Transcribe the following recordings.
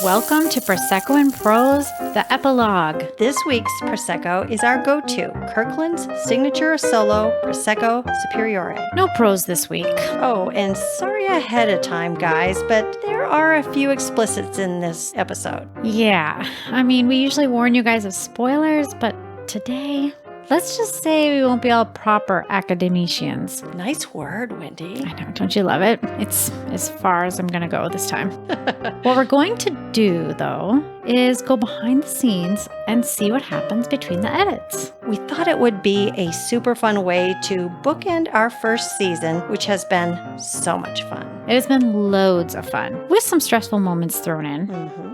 Welcome to Prosecco and Prose, the Epilogue. This week's Prosecco is our go-to, Kirkland's signature solo Prosecco Superiore. No prose this week. Oh, and sorry ahead of time, guys, but there are a few explicits in this episode. Yeah, I mean, we usually warn you guys of spoilers, but today, let's just say we won't be all proper academicians. Nice word, Wendy. I know, don't you love it? It's as far as I'm going to go this time. What we're going to do, though, is go behind the scenes and see what happens between the edits. We thought it would be a super fun way to bookend our first season, which has been so much fun. It has been loads of fun, with some stressful moments thrown in.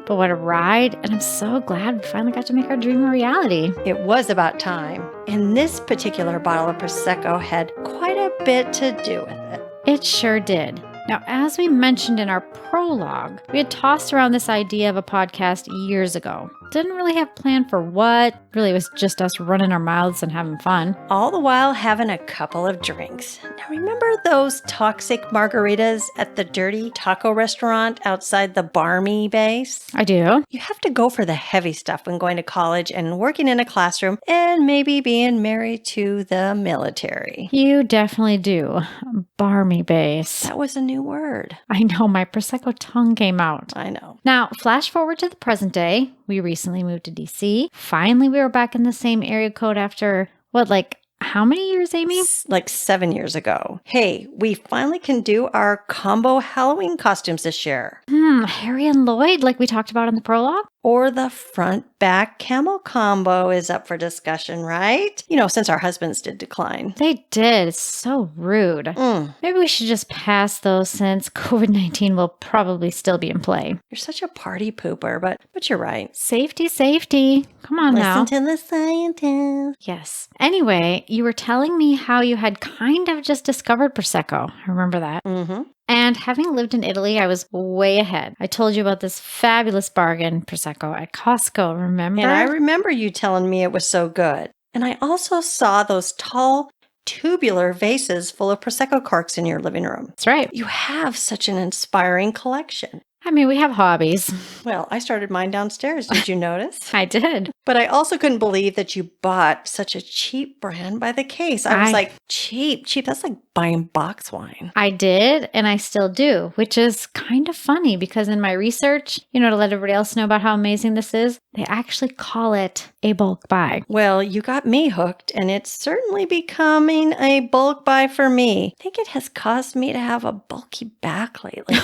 But what a ride, and I'm so glad we finally got to make our dream a reality. It was about time, and this particular bottle of Prosecco had quite a bit to do with it. It sure did. Now, as we mentioned in our prologue, we had tossed around this idea of a podcast years ago. Didn't really have planned for what. Really, it was just us running our mouths and having fun. All the while having a couple of drinks. Now, remember those toxic margaritas at the dirty taco restaurant outside the Barmy base? I do. You have to go for the heavy stuff when going to college and working in a classroom and maybe being married to the military. You definitely do. Barmy base. That was a new word. I know, my Prosecco tongue came out. I know. Now, flash forward to the present day. We recently moved to DC. Finally, we were back in the same area code after, how many years, Amy? Like 7 years ago. Hey, we finally can do our combo Halloween costumes this year. Harry and Lloyd, like we talked about in the prologue? Or the front-back camel combo is up for discussion, right? You know, since our husbands did decline. They did. It's so rude. Maybe we should just pass those since COVID-19 will probably still be in play. You're such a party pooper, but you're right. Safety, safety. Come on now. Listen to the scientists. Yes. Anyway, you were telling me how you had kind of just discovered Prosecco. I remember that. And having lived in Italy, I was way ahead. I told you about this fabulous bargain Prosecco at Costco, remember? And I remember you telling me it was so good. And I also saw those tall, tubular vases full of Prosecco corks in your living room. That's right. You have such an inspiring collection. I mean, we have hobbies. Well, I started mine downstairs. Did you notice? I did. But I also couldn't believe that you bought such a cheap brand by the case. I was like, cheap. That's like buying box wine. I did, and I still do, which is kind of funny because in my research, to let everybody else know about how amazing this is, they actually call it a bulk buy. Well, you got me hooked, and it's certainly becoming a bulk buy for me. I think it has caused me to have a bulky back lately.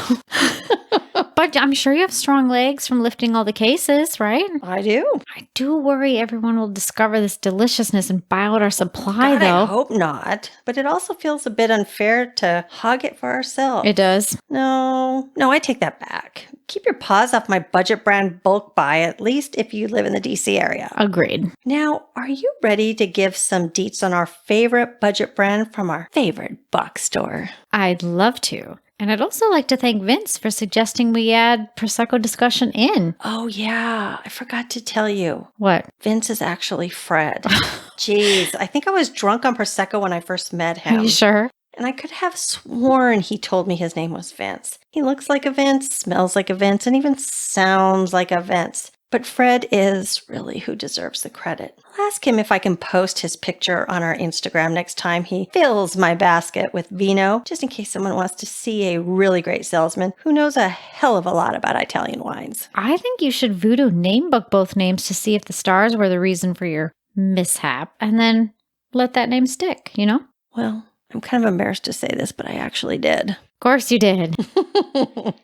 But I'm sure you have strong legs from lifting all the cases, right? I do. I do worry everyone will discover this deliciousness and buy out our supply, God, though. I hope not. But it also feels a bit unfair to hog it for ourselves. It does. No, I take that back. Keep your paws off my budget brand bulk buy, at least if you live in the DC area. Agreed. Now, are you ready to give some deets on our favorite budget brand from our favorite box store? I'd love to. And I'd also like to thank Vince for suggesting we add Prosecco discussion in. Oh, yeah. I forgot to tell you. What? Vince is actually Fred. Jeez, I think I was drunk on Prosecco when I first met him. Are you sure? And I could have sworn he told me his name was Vince. He looks like a Vince, smells like a Vince, and even sounds like a Vince. But Fred is really who deserves the credit. I'll ask him if I can post his picture on our Instagram next time he fills my basket with vino, just in case someone wants to see a really great salesman who knows a hell of a lot about Italian wines. I think you should voodoo name book both names to see if the stars were the reason for your mishap, and then let that name stick, Well, I'm kind of embarrassed to say this, but I actually did. Of course you did.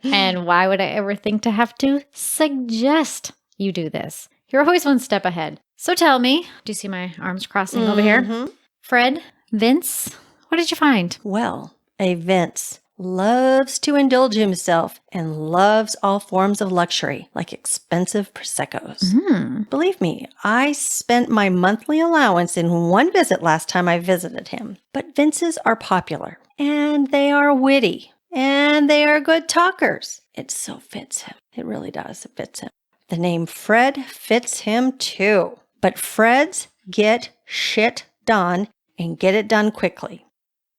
And why would I ever think to have to suggest you do this? You're always one step ahead. So tell me, do you see my arms crossing over here? Fred, Vince, what did you find? Well, a Vince loves to indulge himself and loves all forms of luxury, like expensive Proseccos. Believe me, I spent my monthly allowance in one visit last time I visited him. But Vinces are popular, and they are witty, and they are good talkers. It so fits him. It really does. It fits him. The name Fred fits him too. But Freds get shit done and get it done quickly.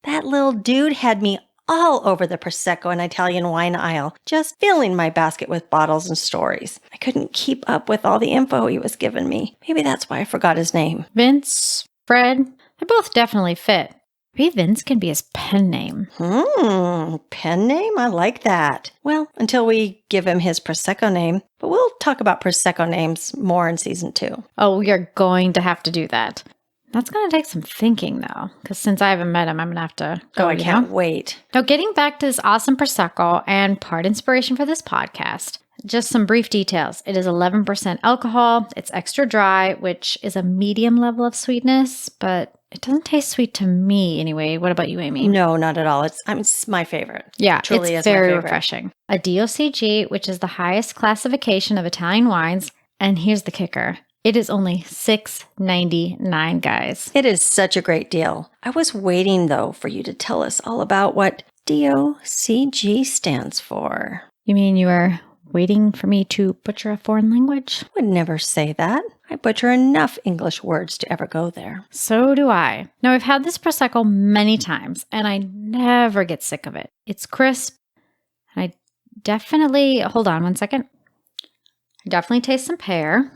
That little dude had me all over the Prosecco and Italian wine aisle, just filling my basket with bottles and stories. I couldn't keep up with all the info he was giving me. Maybe that's why I forgot his name. Vince, Fred, they both definitely fit. Maybe Vince can be his pen name. Pen name? I like that. Well, until we give him his Prosecco name. But we'll talk about Prosecco names more in season 2. Oh, we are going to have to do that. That's going to take some thinking, though, because since I haven't met him, I'm going to have to go. I can't wait. Now, getting back to this awesome Prosecco and part inspiration for this podcast, just some brief details. It is 11% alcohol. It's extra dry, which is a medium level of sweetness, but it doesn't taste sweet to me anyway. What about you, Amy? No, not at all. It's my favorite. Yeah, Truly it's very refreshing. A DOCG, which is the highest classification of Italian wines. And here's the kicker. It is only $6.99, guys. It is such a great deal. I was waiting, though, for you to tell us all about what DOCG stands for. You mean you are waiting for me to butcher a foreign language? I would never say that. I butcher enough English words to ever go there. So do I. Now, I've had this Prosecco many times, and I never get sick of it. It's crisp, and I definitely, hold on one second. I definitely taste some pear.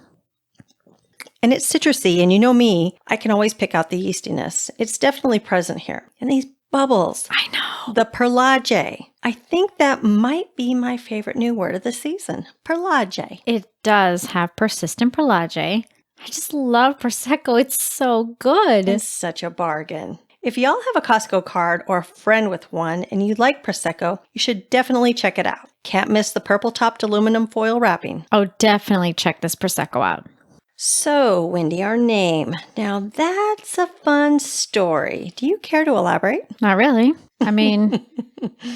And it's citrusy, and you know me, I can always pick out the yeastiness. It's definitely present here. And these bubbles. I know. The perlage. I think that might be my favorite new word of the season. Perlage. It does have persistent perlage. I just love Prosecco. It's so good. It's such a bargain. If y'all have a Costco card or a friend with one and you like Prosecco, you should definitely check it out. Can't miss the purple-topped aluminum foil wrapping. Oh, definitely check this Prosecco out. So, Wendy, our name. Now, that's a fun story. Do you care to elaborate? Not really. I mean,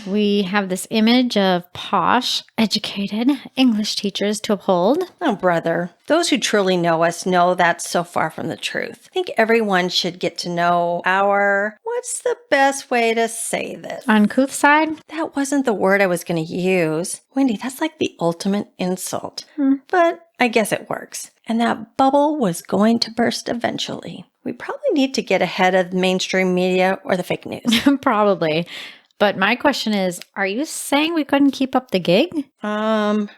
we have this image of posh, educated English teachers to uphold. Oh, brother. Those who truly know us know that's so far from the truth. I think everyone should get to know our, what's the best way to say this? Uncouth side? That wasn't the word I was going to use. Wendy, that's like the ultimate insult. But I guess it works. And that bubble was going to burst eventually. We probably need to get ahead of mainstream media or the fake news. Probably. But my question is, are you saying we couldn't keep up the gig?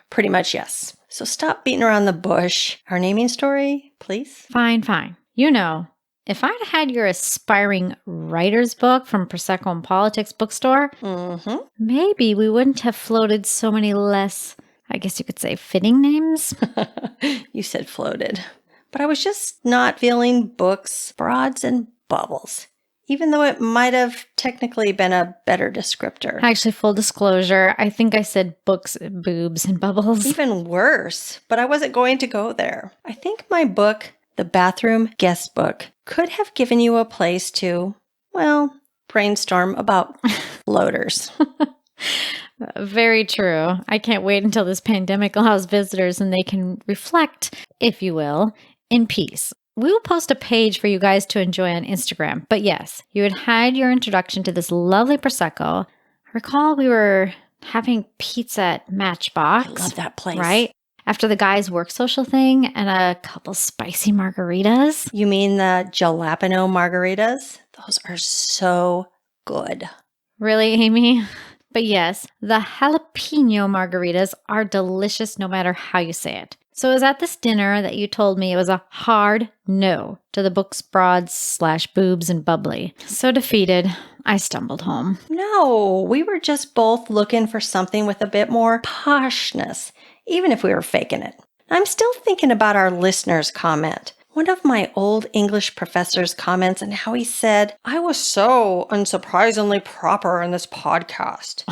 Pretty much yes. So stop beating around the bush. Our naming story, please? Fine. You know, if I'd had your aspiring writer's book from Prosecco and Politics bookstore, maybe we wouldn't have floated so many less, I guess you could say, fitting names. You said floated. But I was just not feeling books, broads, and bubbles, even though it might have technically been a better descriptor. Actually, full disclosure, I think I said books, boobs, and bubbles. Even worse, but I wasn't going to go there. I think my book, The Bathroom Guest Book, could have given you a place to, well, brainstorm about floaters. Very true. I can't wait until this pandemic allows visitors and they can reflect, if you will, in peace. We will post a page for you guys to enjoy on Instagram. But yes, you had had your introduction to this lovely Prosecco. I recall we were having pizza at Matchbox. I love that place. Right? After the guys' work social thing and a couple spicy margaritas. You mean the jalapeno margaritas? Those are so good. Really, Amy? But yes, the jalapeno margaritas are delicious no matter how you say it. So it was at this dinner that you told me it was a hard no to the book's broads / boobs and bubbly. So defeated, I stumbled home. No, we were just both looking for something with a bit more poshness, even if we were faking it. I'm still thinking about our listener's comment. One of my old English professor's comments and how he said, I was so unsurprisingly proper in this podcast.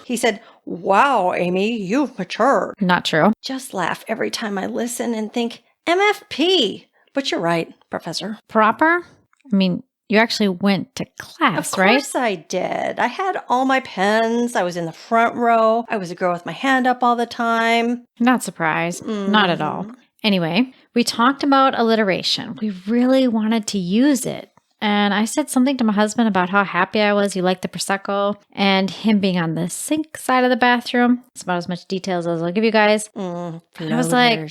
He said, wow, Amy, you've matured. Not true. Just laugh every time I listen and think, MFP. But you're right, Professor. Proper? I mean, you actually went to class, right? Of course I did. I had all my pens. I was in the front row. I was a girl with my hand up all the time. Not surprised. Not at all. Anyway, we talked about alliteration. We really wanted to use it. And I said something to my husband about how happy I was he liked the Prosecco and him being on the sink side of the bathroom. It's about as much details as I'll give you guys. I was like,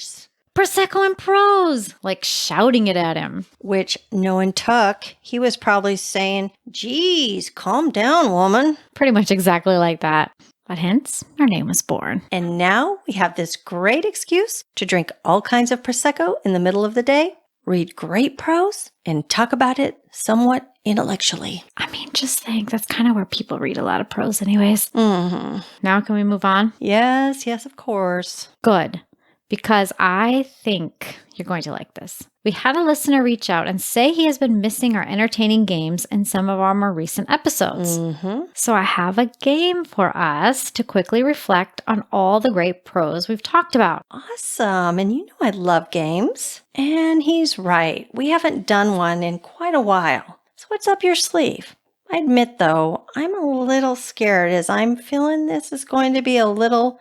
Prosecco and Prose, like shouting it at him. Which no one took. He was probably saying, geez, calm down, woman. Pretty much exactly like that. But hence, our name was born. And now we have this great excuse to drink all kinds of Prosecco in the middle of the day, read great prose, and talk about it somewhat intellectually. I mean, just think, that's kind of where people read a lot of prose anyways. Mm-hmm. Now can we move on? Yes, of course. Good. Because I think you're going to like this. We had a listener reach out and say he has been missing our entertaining games in some of our more recent episodes. Mm-hmm. So I have a game for us to quickly reflect on all the great prose we've talked about. Awesome. And you know I love games. And he's right. We haven't done one in quite a while. So what's up your sleeve? I admit, though, I'm a little scared as I'm feeling this is going to be a little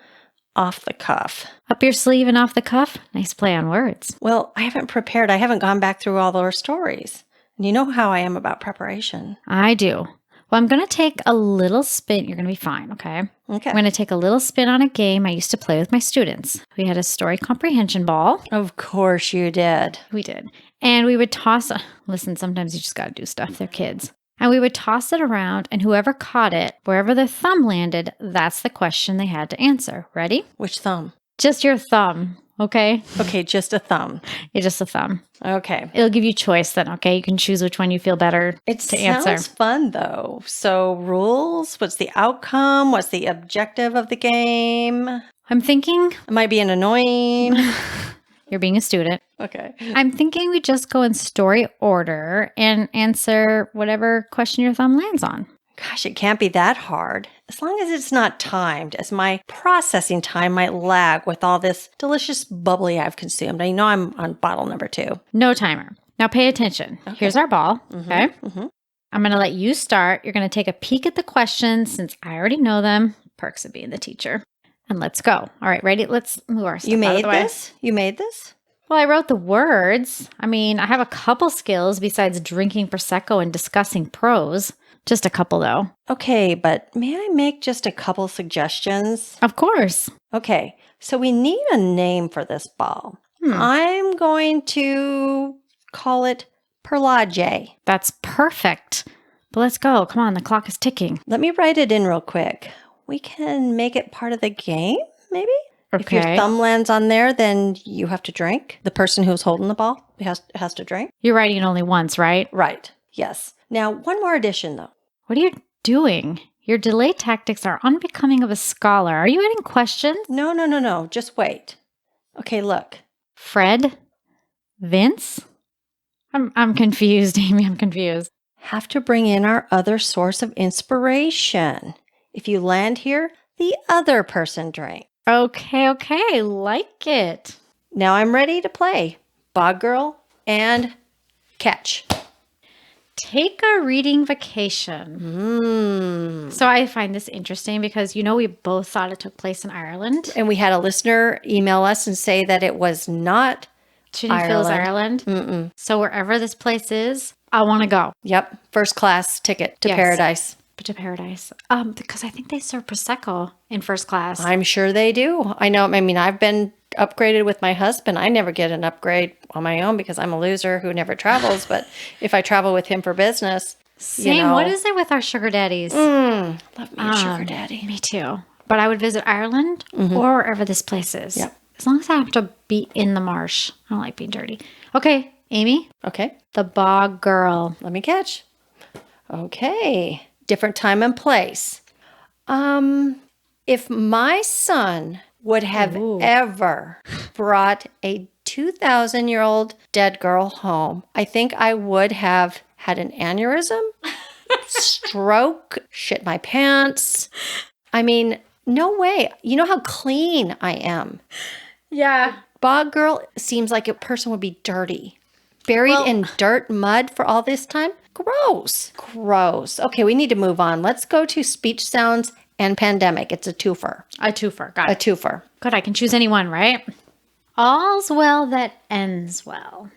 off the cuff. Up your sleeve and off the cuff? Nice play on words. Well, I haven't prepared. I haven't gone back through all our stories. And you know how I am about preparation. I do. Well, I'm going to take a little spin. You're going to be fine, okay? Okay. I'm going to take a little spin on a game I used to play with my students. We had a story comprehension ball. Of course you did. We did. And we would toss, listen, sometimes you just got to do stuff. They're kids. And we would toss it around, and whoever caught it, wherever their thumb landed, that's the question they had to answer. Ready? Which thumb? Just your thumb, okay? Okay, just a thumb. Yeah, just a thumb. Okay. It'll give you choice then, okay? You can choose which one you feel better to answer. Sounds fun, though. So rules? What's the outcome? What's the objective of the game? I'm thinking... Am I being annoying? You're being a student. Okay. I'm thinking we just go in story order and answer whatever question your thumb lands on. Gosh, it can't be that hard. As long as it's not timed, as my processing time might lag with all this delicious bubbly I've consumed. I know I'm on bottle number 2. No timer. Now pay attention. Okay. Here's our ball, okay? Mm-hmm. I'm going to let you start. You're going to take a peek at the questions since I already know them. Perks of being the teacher. And let's go. All right, ready? Let's move our stuff You out of made the way. this? You made this? Well, I wrote the words. I mean, I have a couple skills besides drinking Prosecco and discussing prose. Just a couple, though. Okay, but may I make just a couple suggestions? Of course. Okay, so we need a name for this ball. I'm going to call it Perlage. That's perfect. But let's go. Come on, the clock is ticking. Let me write it in real quick. We can make it part of the game, maybe? If your Okay. thumb lands on there, then you have to drink. The person who's holding the ball has to drink. You're writing it only once, right? Right, yes. Now, one more addition, though. What are you doing? Your delay tactics are unbecoming of a scholar. Are you adding questions? No. Just wait. Okay, look. Fred? Vince? I'm confused, Amy. I'm confused. Have to bring in our other source of inspiration. If you land here, the other person drank. Okay. Like it. Now I'm ready to play. Bog Girl and Catch. Take a reading vacation. So I find this interesting because, we both thought it took place in Ireland. And we had a listener email us and say that it was not She didn't feel it was Ireland. Mm-mm. So wherever this place is, I want to go. Yep. First class ticket to Yes. paradise. To paradise. Because I think they serve Prosecco in first class. I'm sure they do. I know. I mean, I've been upgraded with my husband. I never get an upgrade on my own because I'm a loser who never travels. But if I travel with him for business, Same. What is it with our sugar daddies? Love me a sugar daddy. Me too. But I would visit Ireland or wherever this place is. Yep. As long as I have to be in the marsh. I don't like being dirty. Okay, Amy. Okay. The Bog Girl. Let me catch. Okay. Different time and place. If my son would have ever brought a 2,000-year-old dead girl home, I think I would have had an aneurysm, stroke, shit my pants. I mean, no way. You know how clean I am. Yeah. Bog Girl seems like a person would be dirty. Buried in dirt, mud for all this time? Gross. Okay, we need to move on. Let's go to speech sounds and pandemic. It's a twofer. A twofer. Got it. Twofer. Good. I can choose any one, right? All's well that ends well.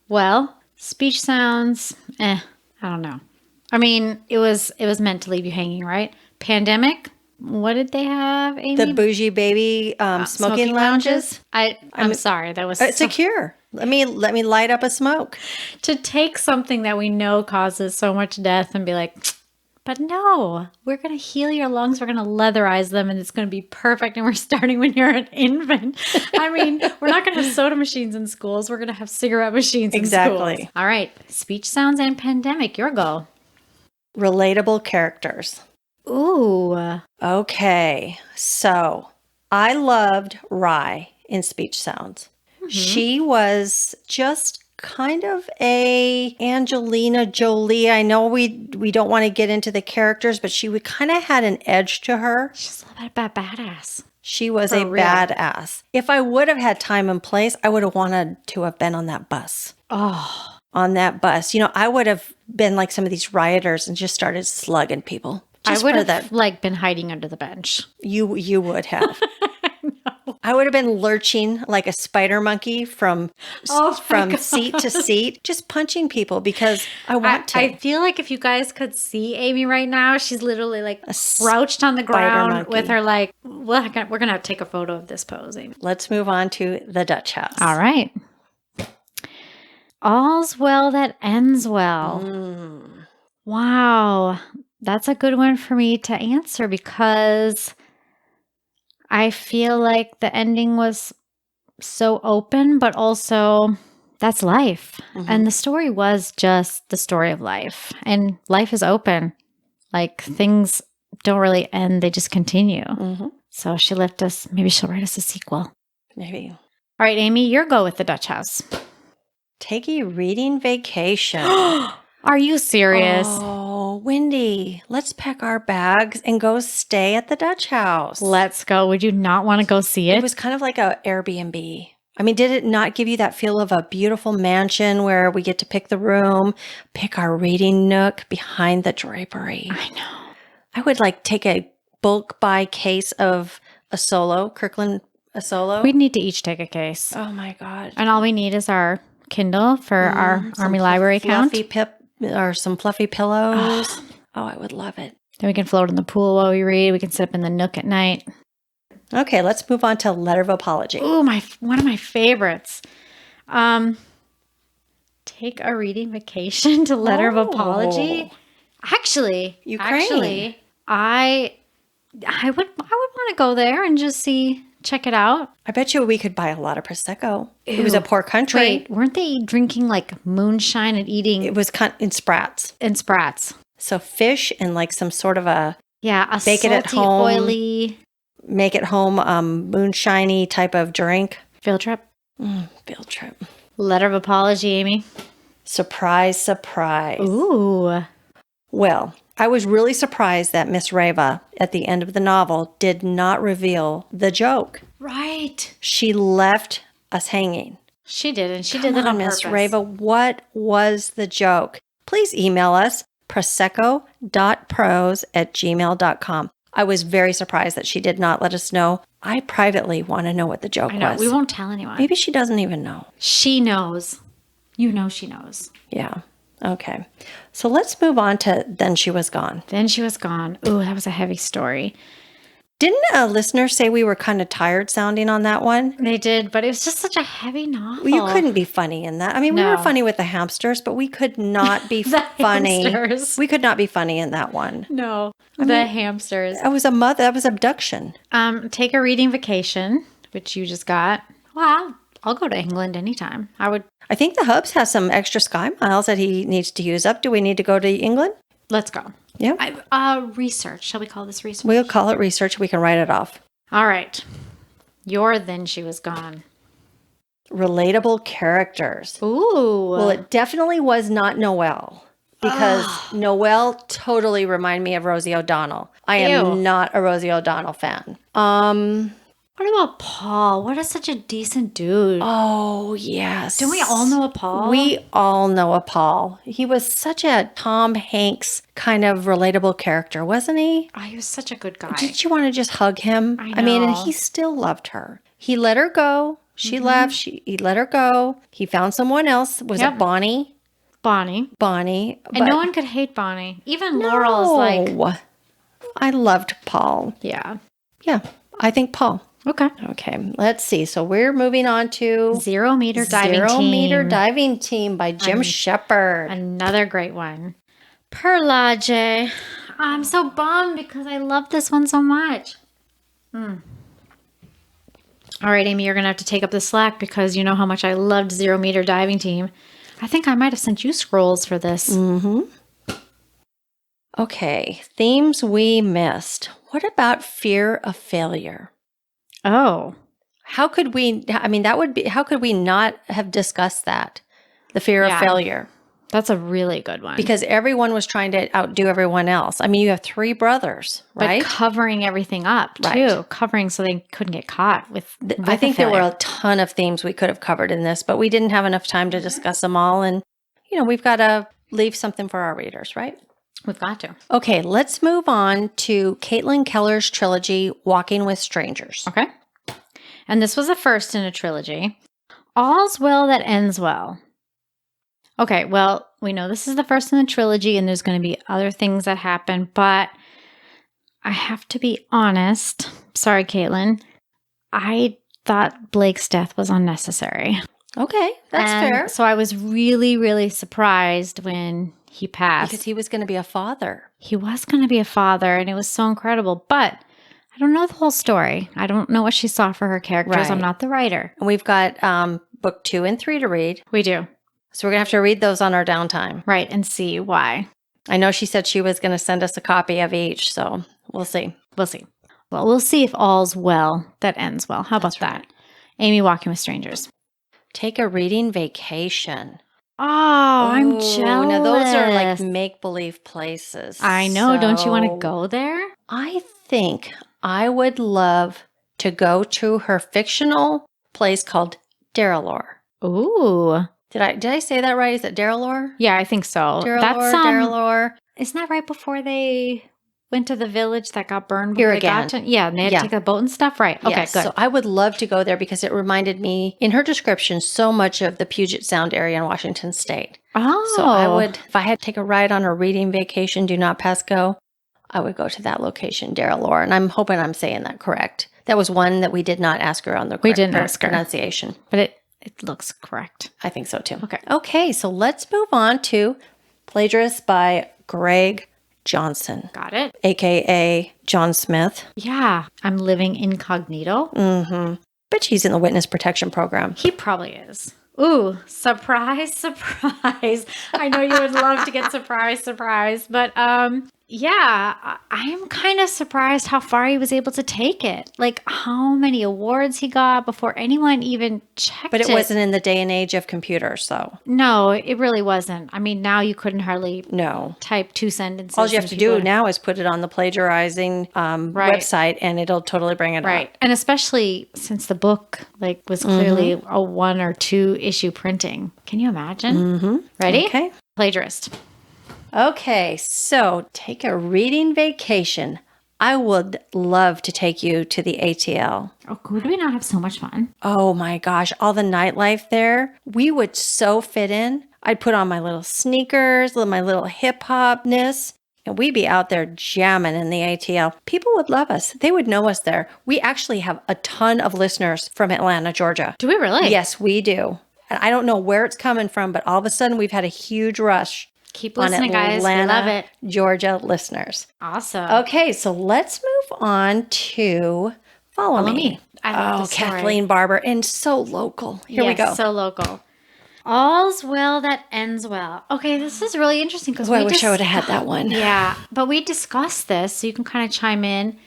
Well, speech sounds, I don't know. I mean, it was meant to leave you hanging, right? Pandemic, what did they have, Amy? The bougie baby smoking lounges. I'm sorry. That was It's a cure. Let me light up a smoke. to take something that we know causes so much death and be like, but no, we're going to heal your lungs. We're going to leatherize them and it's going to be perfect. And we're starting when you're an infant. I mean, we're not going to have soda machines in schools. We're going to have cigarette machines in schools. All right. Speech sounds and pandemic. Your go. Relatable characters. Ooh. Okay. So I loved Rye in Speech Sounds. Mm-hmm. She was just kind of a Angelina Jolie. I know we don't want to get into the characters, but she would kind of had an edge to her. She's a little bit badass. She was a badass. If I would have had time and place, I would have wanted to have been on that bus. Oh. On that bus. You know, I would have been like some of these rioters and just started slugging people. I would have been hiding under the bench. You would have. I would have been lurching like a spider monkey from seat to seat, just punching people because I want to. I feel like if you guys could see Amy right now, she's literally like crouched on the ground with her like, well, we're going to have to take a photo of this pose, Amy. Let's move on to the Dutch house. All right. All's well that ends well. Wow. That's a good one for me to answer because I feel like the ending was so open, but also that's life. Mm-hmm. And the story was just the story of life. And life is open. Like things don't really end, they just continue. Mm-hmm. So she left us, maybe she'll write us a sequel. Maybe. All right, Amy, your go with the Dutch house. Take a reading vacation. Are you serious? Oh, Wendy, let's pack our bags and go stay at the Dutch house. Let's go. Would you not want to go see it? It was kind of like an Airbnb. I mean, did it not give you that feel of a beautiful mansion where we get to pick the room, pick our reading nook behind the drapery? I know. I would like take a bulk buy case of a solo, Kirkland a solo. We'd need to each take a case. Oh my God. And all we need is our Kindle for our Army Library account. Or some fluffy pillows. Oh, I would love it. Then we can float in the pool while we read. We can sit up in the nook at night. Okay, let's move on to letter of apology. Ooh, one of my favorites. Take a reading vacation to letter of apology. Actually, Ukraine. I would want to go there and just check it out. I bet you we could buy a lot of Prosecco. Ew. It was a poor country. Wait, weren't they drinking like moonshine and eating? It was in sprats. In sprats. So fish and like some sort of a bake salty, it at home, oily, make it home moonshiny type of drink. Field trip. Field trip. Letter of apology, Amy. Surprise, surprise. Ooh. Well, I was really surprised that Miss Reva at the end of the novel did not reveal the joke. Right. She left us hanging. She did, and she did that on purpose. Miss Reva, what was the joke? Please email us, prosecco.prose@gmail.com. I was very surprised that she did not let us know. I privately want to know what the joke was. We won't tell anyone. Maybe she doesn't even know. She knows. You know she knows. Yeah. Okay. So let's move on to Then She Was Gone. Then She Was Gone. Ooh, that was a heavy story. Didn't a listener say we were kind of tired sounding on that one? They did, but it was just such a heavy novel. Well, you couldn't be funny in that. I mean, we were funny with the hamsters, but we could not be funny. Hamsters. We could not be funny in that one. No, the hamsters. That was abduction. Take a reading vacation, which you just got. Wow, I'll go to England anytime. I think the Hubs has some extra Sky Miles that he needs to use up. Do we need to go to England? Let's go. Yeah. Research. Shall we call this research? We'll call it research. We can write it off. All right. Then She Was Gone. Relatable characters. Ooh. Well, it definitely was not Noelle. Because Noelle totally reminded me of Rosie O'Donnell. I am not a Rosie O'Donnell fan. What about Paul? What is such a decent dude? Oh, yes. Don't we all know a Paul? We all know a Paul. He was such a Tom Hanks kind of relatable character, wasn't he? Oh, he was such a good guy. Didn't you want to just hug him? I know. I mean, and he still loved her. He let her go. She left. He let her go. He found someone else. Was it Bonnie? Bonnie. And no one could hate Bonnie. Even Laurel is like... I loved Paul. Yeah. Yeah, I think Paul. Okay. Okay, let's see. So we're moving on to 0 meter diving team. 0 meter diving team by Jim Shepard. Another great one. Perlage. I'm so bummed because I love this one so much. All right, Amy, you're going to have to take up the slack because you know how much I loved 0 meter diving team. I think I might have sent you scrolls for this. Mm-hmm. Okay, themes we missed. What about fear of failure? Oh. How could we, how could we not have discussed that? The fear of failure. That's a really good one. Because everyone was trying to outdo everyone else. I mean, you have 3 brothers, right? But covering everything up, too. Right. Covering so they couldn't get caught with I think there were a ton of themes we could have covered in this, but we didn't have enough time to discuss them all. And, we've got to leave something for our readers, right? We've got to. Okay, let's move on to Caitlin Keller's trilogy, Walking with Strangers. Okay. And this was the first in a trilogy. All's Well That Ends Well. Okay, well, we know this is the first in the trilogy and there's going to be other things that happen, but I have to be honest. Sorry, Caitlin. I thought Blake's death was unnecessary. Okay, that's fair. So I was really, really surprised when he passed. Because he was going to be a father. He was going to be a father, and it was so incredible. But I don't know the whole story. I don't know what she saw for her characters. Right. I'm not the writer. And we've got book 2 and 3 to read. We do. So we're going to have to read those on our downtime. Right, and see why. I know she said she was going to send us a copy of each, so we'll see. We'll see. Well, we'll see if all's well that ends well. How about that? Amy Walking with Strangers. Take a reading vacation. Oh, I'm jealous. Now those are like make-believe places. I know. Don't you want to go there? I think I would love to go to her fictional place called Darrellore. Ooh. Did I say that right? Is it Darrellore? Yeah, I think so. Darrellore. Isn't that right before they went to the village that got burned? Here again. And they had to take the boat and stuff? Right. Okay, yes. good. So I would love to go there because it reminded me, in her description, so much of the Puget Sound area in Washington State. Oh. So I would, if I had to take a ride on a reading vacation, do not pass go, I would go to that location, Darrellore. And I'm hoping I'm saying that correct. That was one that we did not ask her on the correct pronunciation. But it looks correct. I think so too. Okay, so let's move on to Plagiarist by Greg Johnson. Got it. AKA John Smith. Yeah. I'm living incognito. Mm-hmm. Bet he's in the witness protection program. He probably is. Ooh, surprise, surprise. I know you would love to get surprise. But yeah, I am kind of surprised how far he was able to take it. Like how many awards he got before anyone even checked it. But it wasn't in the day and age of computers, so. No, it really wasn't. I mean, now you couldn't hardly type 2 sentences. All you have to do now is put it on the plagiarizing website and it'll totally bring it up. Right. And especially since the book was clearly a 1 or 2 issue printing. Can you imagine? Mm-hmm. Ready? Okay. Plagiarist. Okay, so take a reading vacation. I would love to take you to the ATL. Oh, could we not have so much fun? Oh my gosh, all the nightlife there. We would so fit in. I'd put on my little sneakers, my little hip-hopness, and we'd be out there jamming in the ATL. People would love us. They would know us there. We actually have a ton of listeners from Atlanta, Georgia. Do we really? Yes, we do. And I don't know where it's coming from, but all of a sudden we've had a huge rush. Keep listening, guys. We love it. Georgia listeners. Awesome. Okay, so let's move on to Follow Me. I love this story. Kathleen Barber, and so local. Here we go. So local. All's well that ends well. Okay, this is really interesting because I wish I would have had that one. Yeah, but we discussed this, so you can kind of chime in.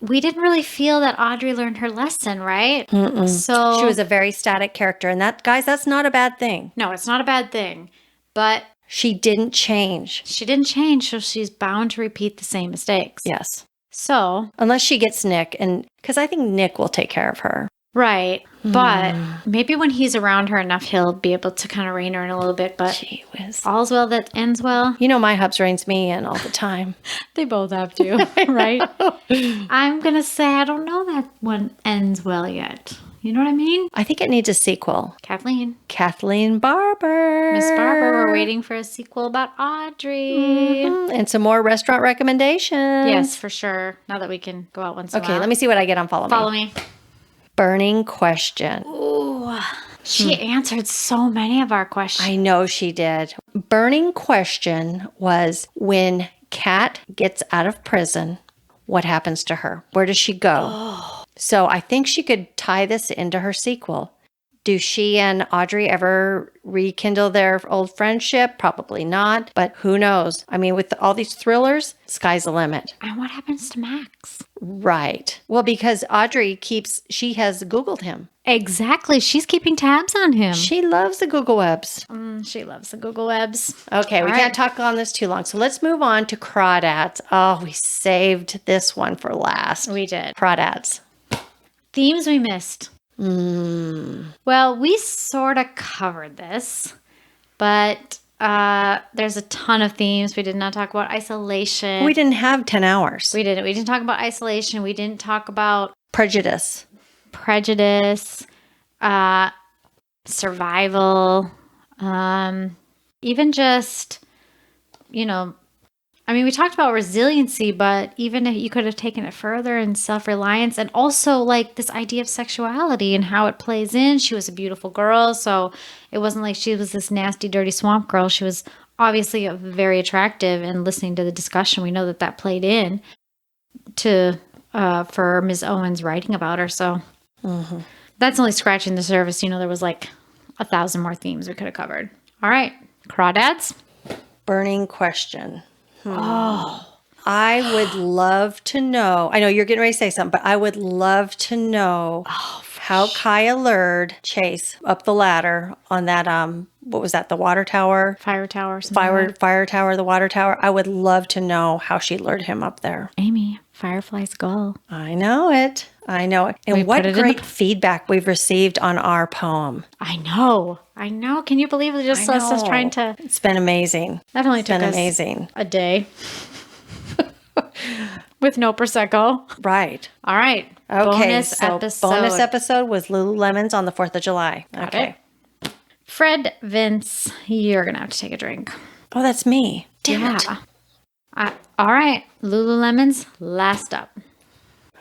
We didn't really feel that Audrey learned her lesson, right? Mm-mm. So she was a very static character, and that's not a bad thing. No, it's not a bad thing, but she didn't change. She didn't change, so she's bound to repeat the same mistakes. Yes. So unless she gets Nick, and because I think Nick will take care of her. Right. But maybe when he's around her enough, he'll be able to kind of rein her in a little bit. But gee whiz. All's well that ends well. You know, my hubs reins me in all the time. They both have to, right? I'm going to say I don't know that one ends well yet. You know what I mean? I think it needs a sequel. Kathleen. Kathleen Barber. Miss Barber, we're waiting for a sequel about Audrey. And some more restaurant recommendations. Yes, for sure. Now that we can go out once in a while. Okay, let me see what I get on Follow Me. Follow me. Burning question. Ooh, she answered so many of our questions. I know she did. Burning question was, when Kat gets out of prison, what happens to her? Where does she go? So I think she could tie this into her sequel. Do she and Audrey ever rekindle their old friendship? Probably not, but who knows? I mean, with all these thrillers, sky's the limit. And what happens to Max? Right. Well, because Audrey she has Googled him. Exactly. She's keeping tabs on him. She loves the Google Webs. She loves the Google Webs. Okay, we can't talk on this too long. So let's move on to crawdads. Oh, we saved this one for last. We did. Crawdads. Themes we missed. Well, we sort of covered this, but there's a ton of themes. We did not talk about isolation. We didn't have 10 hours. We didn't. We didn't talk about isolation. We didn't talk about Prejudice, survival, even just, we talked about resiliency, but even if you could have taken it further, and self-reliance, and also like this idea of sexuality and how it plays in. She was a beautiful girl, so it wasn't like she was this nasty, dirty swamp girl. She was obviously very attractive, and listening to the discussion, we know that played in to for Ms. Owens writing about her. So that's only scratching the surface. There was like 1,000 more themes we could have covered. All right, crawdads. burning question. I would love to know. I know you're getting ready to say something, but I would love to know how Kaya lured Chase up the ladder on that, what was that, the water tower? Fire tower. Fire Tower, the water tower. I would love to know how she lured him up there. Amy, Firefly's goal. I know it. And what great feedback we've received on our poem. I know. Can you believe it? Just us trying to. It's been amazing. That only took us a day. With no Prosecco. Right. All right. Okay. Bonus episode was Lululemons on the 4th of July. Got it. Fred, Vince, you're going to have to take a drink. Oh, that's me. Damn it. All right. Lululemons, last up.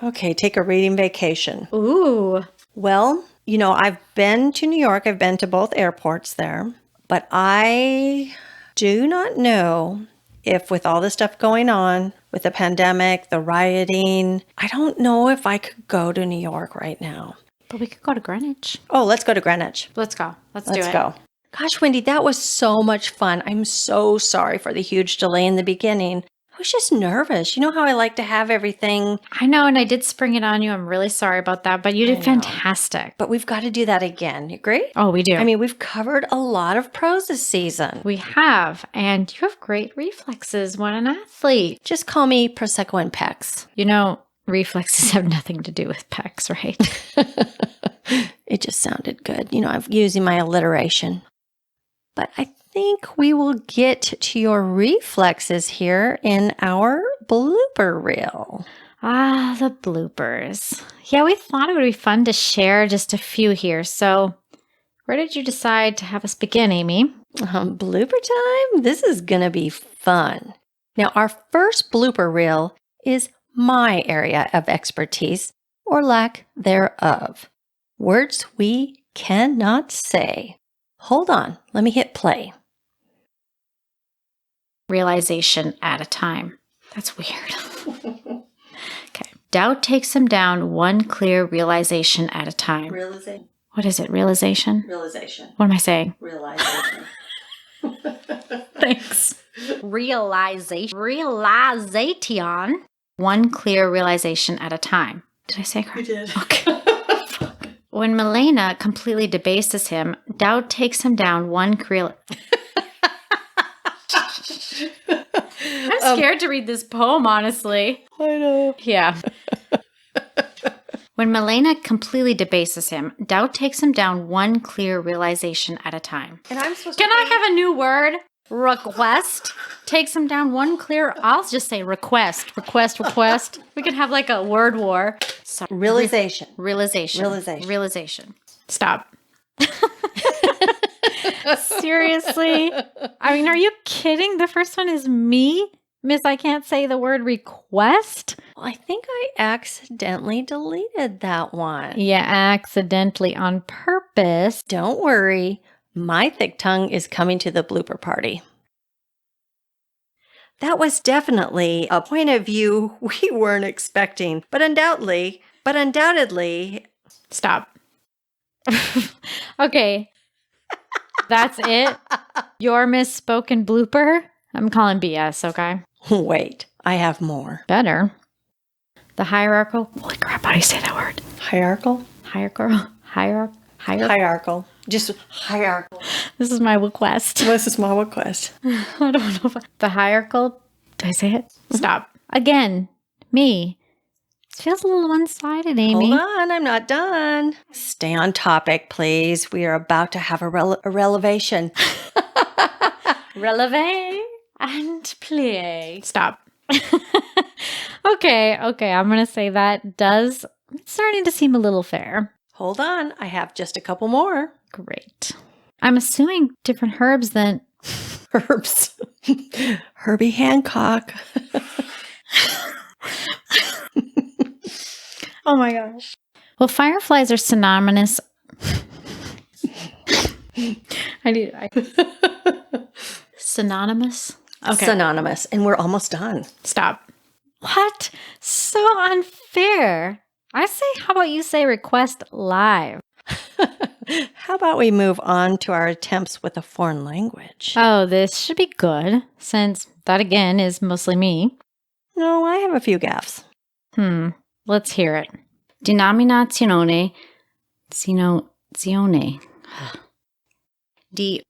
Okay. Take a reading vacation. Ooh. Well, I've been to New York. I've been to both airports there. But I do not know if, with all this stuff going on, with the pandemic, the rioting, I don't know if I could go to New York right now. But we could go to Greenwich. Oh, let's go to Greenwich. Let's go. Let's go. Gosh, Wendy, that was so much fun. I'm so sorry for the huge delay in the beginning. I was just nervous. You know how I like to have everything. I know, and I did spring it on you. I'm really sorry about that, but you did fantastic. But we've got to do that again. You agree? Oh, we do. I mean, we've covered a lot of prose this season. We have, and you have great reflexes. What an athlete. Just call me Prosecco and Pecs. Reflexes have nothing to do with pecs, right? It just sounded good. I'm using my alliteration. But I think we will get to your reflexes here in our blooper reel. The bloopers. Yeah, we thought it would be fun to share just a few here. So where did you decide to have us begin, Amy? Blooper time? This is going to be fun. Now, our first blooper reel is my area of expertise, or lack thereof. Words we cannot say. Hold on, let me hit play. Realization at a time. That's weird. Okay. Doubt takes him down one clear realization at a time. Realization. What is it? Realization? Realization. What am I saying? Realization. Thanks. Realization. One clear realization at a time. Did I say correct? You did. Okay. When Milena completely debases him, doubt takes him down one clear... I'm scared to read this poem, honestly. I know. Yeah. When Milena completely debases him, doubt takes him down one clear realization at a time. And I'm supposed Can I have a new word? Request takes him down one clear... I'll just say request. We could have like a word war. Sorry. Realization. Realization. Stop. Seriously? I mean, are you kidding? The first one is me? Miss, I can't say the word request? Well, I think I accidentally deleted that one. Yeah, accidentally on purpose. Don't worry. My thick tongue is coming to the blooper party. That was definitely a point of view we weren't expecting, but undoubtedly. Stop. Okay. That's it? Your misspoken blooper? I'm calling BS, okay? Wait, I have more. Better. The hierarchical. Holy crap, how do you say that word? Hierarchical? Hierarchical. Just hierarchical. This is my request. This is my request. I don't know. The hierarchical. Did I say it? Stop. Again. Me. It feels a little one-sided, Amy. Hold on, I'm not done. Stay on topic, please. We are about to have a relevation. Releve and play. Stop. Okay. I'm going to say that does. It's starting to seem a little fair. Hold on, I have just a couple more. Great. I'm assuming different herbs than... Herbs. Herbie Hancock. Oh my gosh. Well, fireflies are synonymous. Synonymous? Okay. Synonymous. And we're almost done. Stop. What? So unfair. I say, how about you say request live? How about we move on to our attempts with a foreign language? Oh, this should be good, since that again is mostly me. No, I have a few gaffes. Let's hear it. Denominazione di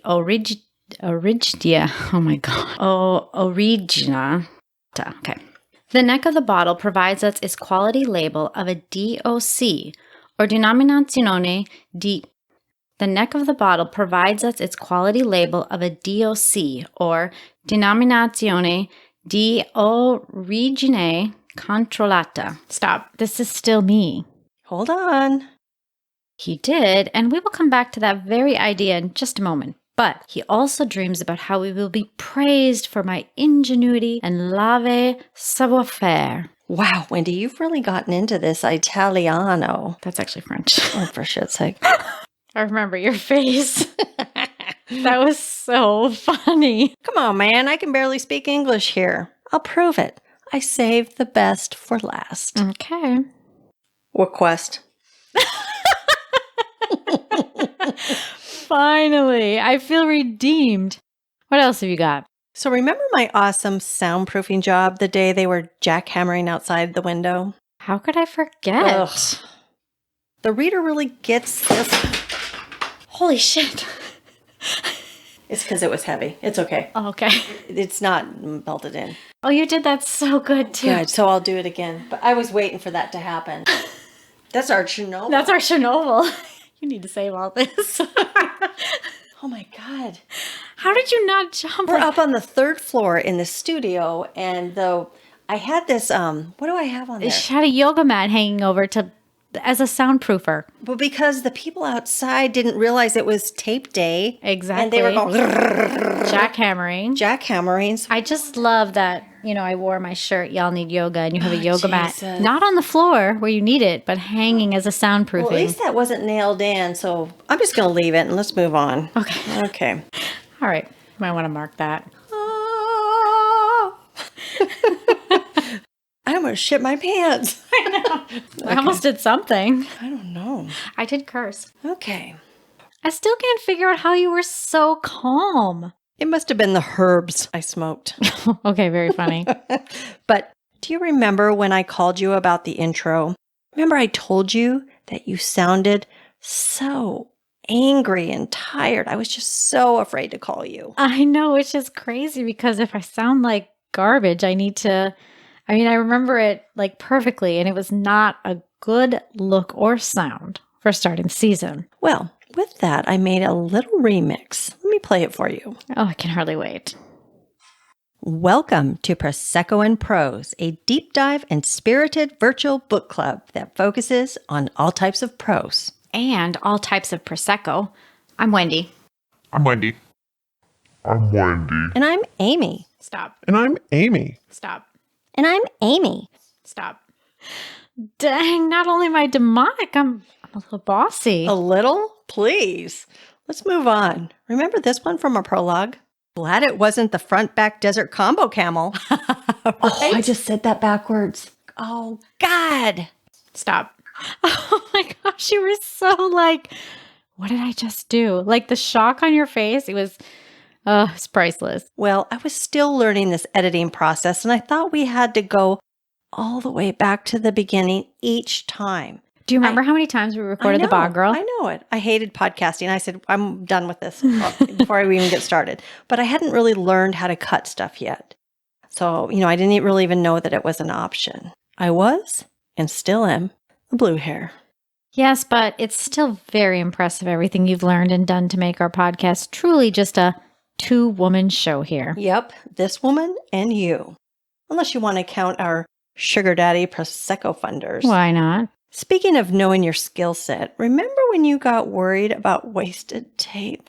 origia. Oh my god. Origina. Okay. The neck of the bottle provides us its quality label of a DOC, or denominazione di. The neck of the bottle provides us its quality label of a DOC, or denominazione di origine controllata. Stop. This is still me. Hold on. He did, and we will come back to that very idea in just a moment. But he also dreams about how we will be praised for my ingenuity and lave savoir-faire. Wow, Wendy, you've really gotten into this Italiano. That's actually French. Oh, for shit's sake. I remember your face. That was so funny. Come on, man. I can barely speak English here. I'll prove it. I saved the best for last. Okay. Request. Finally, I feel redeemed. What else have you got? So remember my awesome soundproofing job the day they were jackhammering outside the window? How could I forget? Ugh. The reader really gets this. Holy shit. It's because it was heavy. It's okay. Oh, okay. It's not melted in. Oh, you did that so good, too. Good, so I'll do it again. But I was waiting for that to happen. That's our Chernobyl. That's our Chernobyl. You need to save all this. Oh my God. How did you not jump? We're up on the third floor in the studio, and though I had this, what do I have on there? She had a yoga mat hanging over as a soundproofer. Well, because the people outside didn't realize it was tape day. Exactly. And they were going jackhammering. I just love that, I wore my shirt, y'all need yoga, and you have a yoga Jesus. mat. Not on the floor where you need it, but hanging as a soundproofing. Well, at least that wasn't nailed in, so I'm just going to leave it and let's move on. Okay. All right. You might want to mark that. I almost shit my pants. I know. I almost did something. I don't know. I did curse. Okay. I still can't figure out how you were so calm. It must have been the herbs I smoked. Okay, very funny. But do you remember when I called you about the intro? Remember I told you that you sounded so angry and tired. I was just so afraid to call you. I know, it's just crazy because if I sound like garbage, I remember it like perfectly, and it was not a good look or sound for starting the season. Well, with that, I made a little remix. Let me play it for you. Oh, I can hardly wait. Welcome to Prosecco and Prose, a deep dive and spirited virtual book club that focuses on all types of prose. And all types of Prosecco. I'm Wendy. I'm Wendy. I'm Wendy. And I'm Amy. Stop. And I'm Amy. Stop. And I'm Amy. Stop. Dang, not only am I demonic, I'm a little bossy. A little? Please. Let's move on. Remember this one from our prologue? Glad it wasn't the front-back desert combo camel. Right? Oh, I just said that backwards. Oh, God. Stop. Oh my gosh, you were so like, what did I just do? Like the shock on your face, it's priceless. Well, I was still learning this editing process, and I thought we had to go all the way back to the beginning each time. Do you remember how many times we recorded the Bog Girl? I know it. I hated podcasting. I said, I'm done with this before I even get started. But I hadn't really learned how to cut stuff yet. So, I didn't really even know that it was an option. I was, and still am, a blue hair. Yes, but it's still very impressive everything you've learned and done to make our podcast truly just a two-woman show here. Yep, this woman and you. Unless you want to count our sugar daddy Prosecco funders. Why not? Speaking of knowing your skill set, remember when you got worried about wasted tape?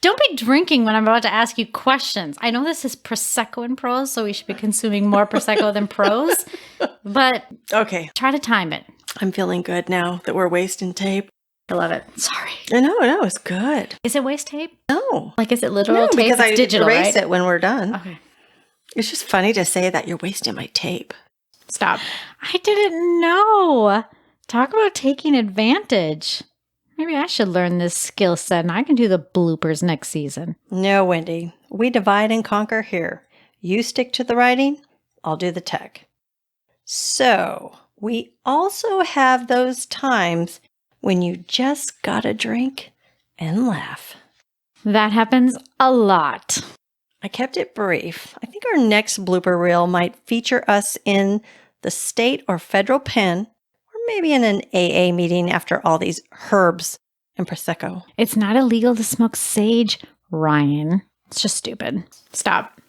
Don't be drinking when I'm about to ask you questions. I know this is Prosecco and Prose, so we should be consuming more Prosecco than Prose, but Okay, try to time it. I'm feeling good now that we're wasting tape. I love it. Sorry. I know, it's good. Is it waste tape? No. Like, is it literal No, tape? because I It's digital, erase right? it when we're done. Okay. It's just funny to say that you're wasting my tape. Stop. I didn't know. Talk about taking advantage. Maybe I should learn this skill set and I can do the bloopers next season. No, Wendy. We divide and conquer here. You stick to the writing, I'll do the tech. So, we also have those times when you just gotta drink and laugh. That happens a lot. I kept it brief. I think our next blooper reel might feature us in the state or federal pen, or maybe in an AA meeting after all these herbs and Prosecco. It's not illegal to smoke sage, Ryan. It's just stupid. Stop.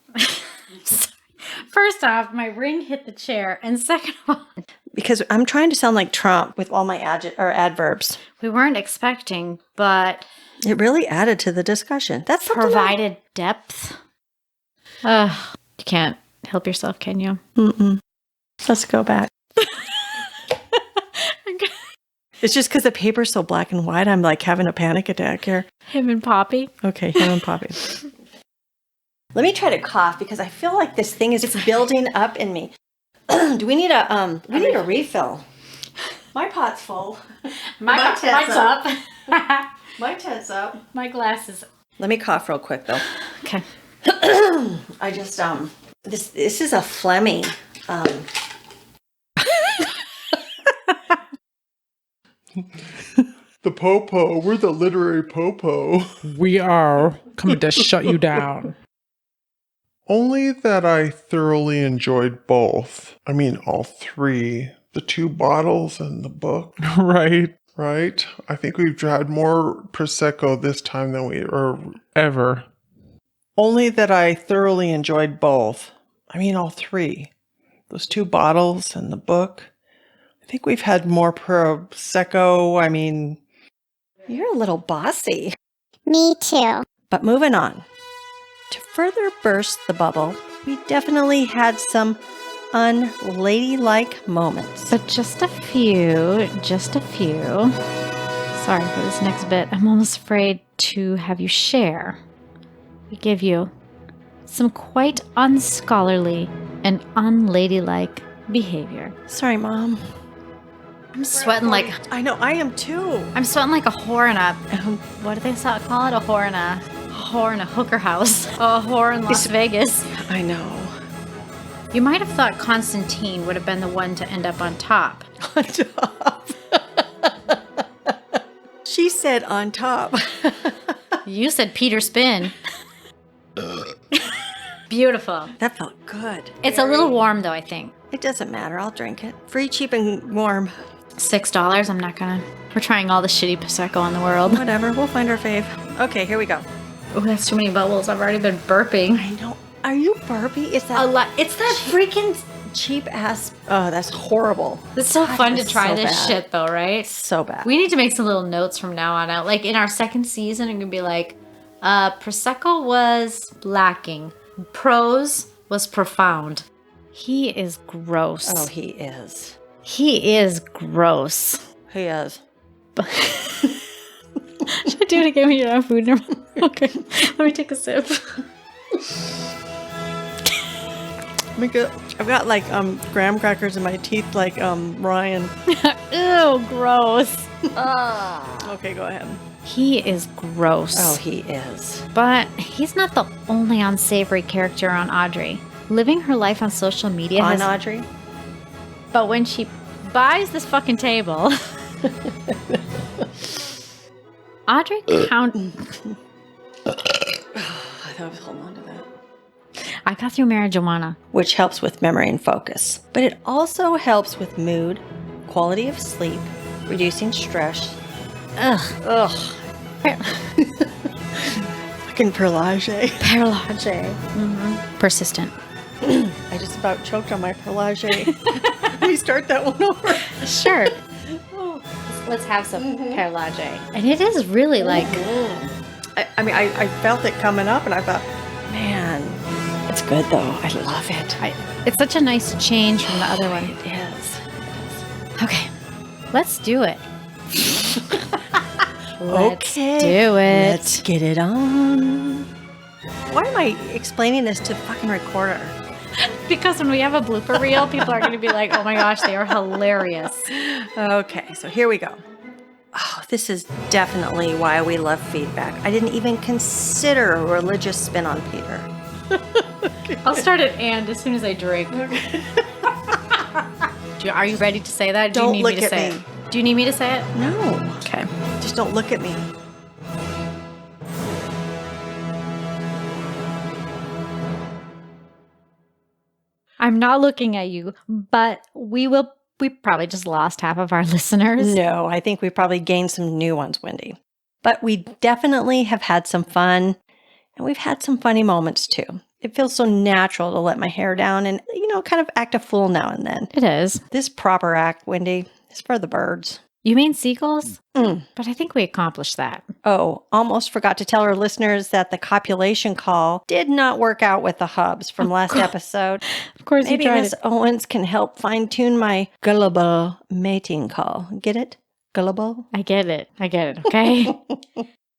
First off, my ring hit the chair, and second of all, Because I'm trying to sound like Trump with all my adverbs. we weren't expecting, but It really added to the discussion. That's something provided depth. You can't help yourself, can you? Mm-mm. Let's go back. It's just because the paper's so black and white, I'm like having a panic attack here. Him and Poppy. Okay, him and Poppy. Let me try to cough because I feel like this thing is building up in me. Do we need a refill? My pot's full. Mine's up. My tent's up. My glass is. Let me cough real quick though. Okay. I just this is a phlegmy. The Popo. We're the literary Popo. We are coming to shut you down. Only that I thoroughly enjoyed both. I mean, all three. The 2 bottles and the book. Right? Right? I think we've had more Prosecco this time than we Ever. Only that I thoroughly enjoyed both. I mean, all 3. Those 2 bottles and the book. I think we've had more Prosecco. I mean, you're a little bossy. Me too. But moving on. To further burst the bubble, we definitely had some unladylike moments. But just a few. Sorry for this next bit. I'm almost afraid to have you share. We give you some quite unscholarly and unladylike behavior. Sorry, Mom. I'm sweating like I know, I am too. I'm sweating like a whore in a what do they call it? A whore in a hooker house. A whore in Las Vegas. I know. You might have thought Constantine would have been the one to end up on top. On top. She said on top. You said Peter Spin. Beautiful. That felt good. It's a little warm though, I think. It doesn't matter. I'll drink it. Free, cheap, and warm. $6. I'm not gonna. We're trying all the shitty Prosecco in the world. Whatever. We'll find our fave. Okay, here we go. Oh, that's too many bubbles. I've already been burping. I know. Are you burpy? Is that A lot. It's that freaking. cheap ass? Oh, that's horrible. It's so fun to that's try so this bad. shit, though, right? So bad. We need to make some little notes from now on out. Like in our second season, it can be like, Prosecco was lacking. Prose was profound. He is gross. Oh, he is. He is gross. He is. Should I do it again when you don't have food in your mouth? Okay, let me take a sip. I've got like graham crackers in my teeth like Ryan. Ew, gross. Okay, go ahead. He is gross. Oh, he is. But he's not the only unsavory character on Audrey. Living her life on social media On Audrey? But when she buys this fucking table, Audrey I thought I was holding on to that. I got through marijuana. Which helps with memory and focus. But it also helps with mood, quality of sleep, reducing stress. Ugh. Fucking perlage. Persistent. I just about choked on my perlage. Can we start that one over? Sure. Let's have some perlage. And it is really like... I felt it coming up and I thought, man, it's good though. I love it. It's such a nice change from the other one. It is. Okay. Let's do it. Okay. Do it. Let's get it on. Why am I explaining this to fucking recorder? Because when we have a blooper reel, people are going to be like, oh my gosh, they are hilarious. Okay, so here we go. Oh, this is definitely why we love feedback. I didn't even consider a religious spin on Peter. I'll start at and as soon as I drink. Are you ready to say that? Do Don't you need look me to at say me. it? Do you need me to say it? No. Okay. Just don't look at me. I'm not looking at you, but we probably just lost half of our listeners. No, I think we probably gained some new ones, Wendy. But we definitely have had some fun, and we've had some funny moments too. It feels so natural to let my hair down and, kind of act a fool now and then. It is. This proper act, Wendy, is for the birds. You mean seagulls? Mm. But I think we accomplished that. Oh, almost forgot to tell our listeners that the copulation call did not work out with the hubs from last episode. Of course, Maybe you tried Miss it. Owens can help fine-tune my gullible mating call. Get it? Gullible? I get it. Okay.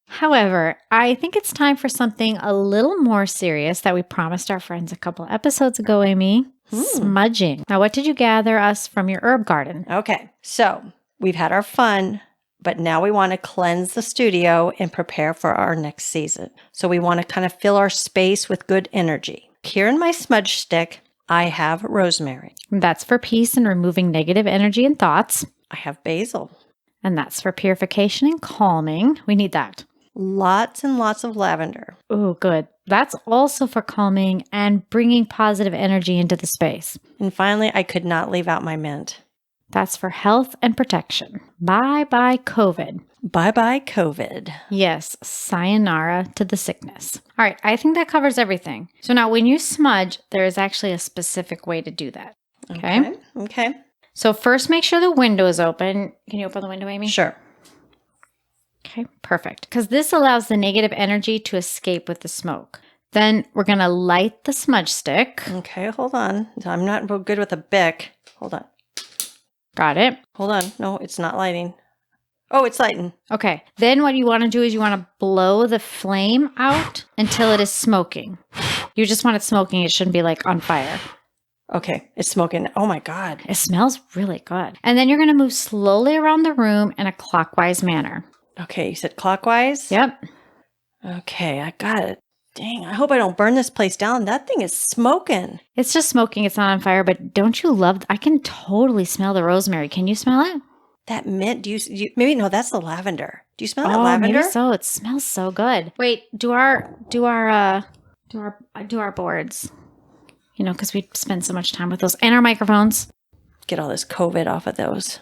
However, I think it's time for something a little more serious that we promised our friends a couple episodes ago, Amy. Smudging. Now, what did you gather us from your herb garden? Okay, so we've had our fun, but now we want to cleanse the studio and prepare for our next season. So we want to kind of fill our space with good energy. Here in my smudge stick, I have rosemary. That's for peace and removing negative energy and thoughts. I have basil. And that's for purification and calming. We need that. Lots and lots of lavender. Oh, good. That's also for calming and bringing positive energy into the space. And finally, I could not leave out my mint. That's for health and protection. Bye-bye COVID. Bye-bye COVID. Yes, sayonara to the sickness. All right, I think that covers everything. So now when you smudge, there is actually a specific way to do that. Okay. So first make sure the window is open. Can you open the window, Amy? Sure. Okay, perfect. Because this allows the negative energy to escape with the smoke. Then we're going to light the smudge stick. Okay, hold on. I'm not real good with a Bic. Hold on. Got it. Hold on. No, it's not lighting. Oh, it's lighting. Okay. Then what you want to do is you want to blow the flame out until it is smoking. You just want it smoking. It shouldn't be like on fire. Okay, it's smoking. Oh my God. It smells really good. And then you're going to move slowly around the room in a clockwise manner. Okay, you said clockwise? Yep. Okay, I got it. Dang, I hope I don't burn this place down. That thing is smoking. It's just smoking. It's not on fire. But don't you love... I can totally smell the rosemary. Can you smell it? That mint, maybe no, that's the lavender. Do you smell that lavender? Maybe so. It smells so good. Wait, do our boards. You know, because we spend so much time with those. And our microphones. Get all this COVID off of those.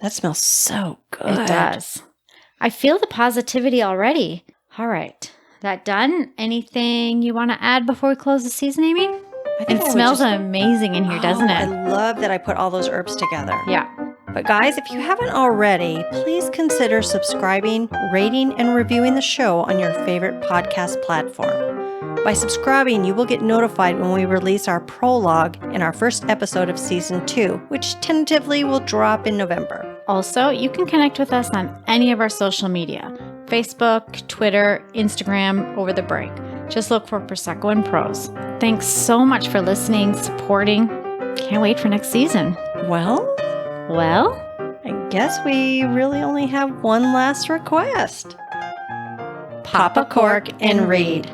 That smells so good. It does. I feel the positivity already. All right. That done? Anything you want to add before we close the season, Amy? I think It I would smells just- amazing in here, doesn't I it? love that I put all those herbs together. Yeah. But guys, if you haven't already, please consider subscribing, rating, and reviewing the show on your favorite podcast platform. By subscribing, you will get notified when we release our prologue in our first episode of Season 2, which tentatively will drop in November. Also, you can connect with us on any of our social media: Facebook, Twitter, Instagram, over the break. Just look for Prosecco and Prose. Thanks so much for listening, supporting. Can't wait for next season. Well, I guess we really only have one last request. Pop a cork and read.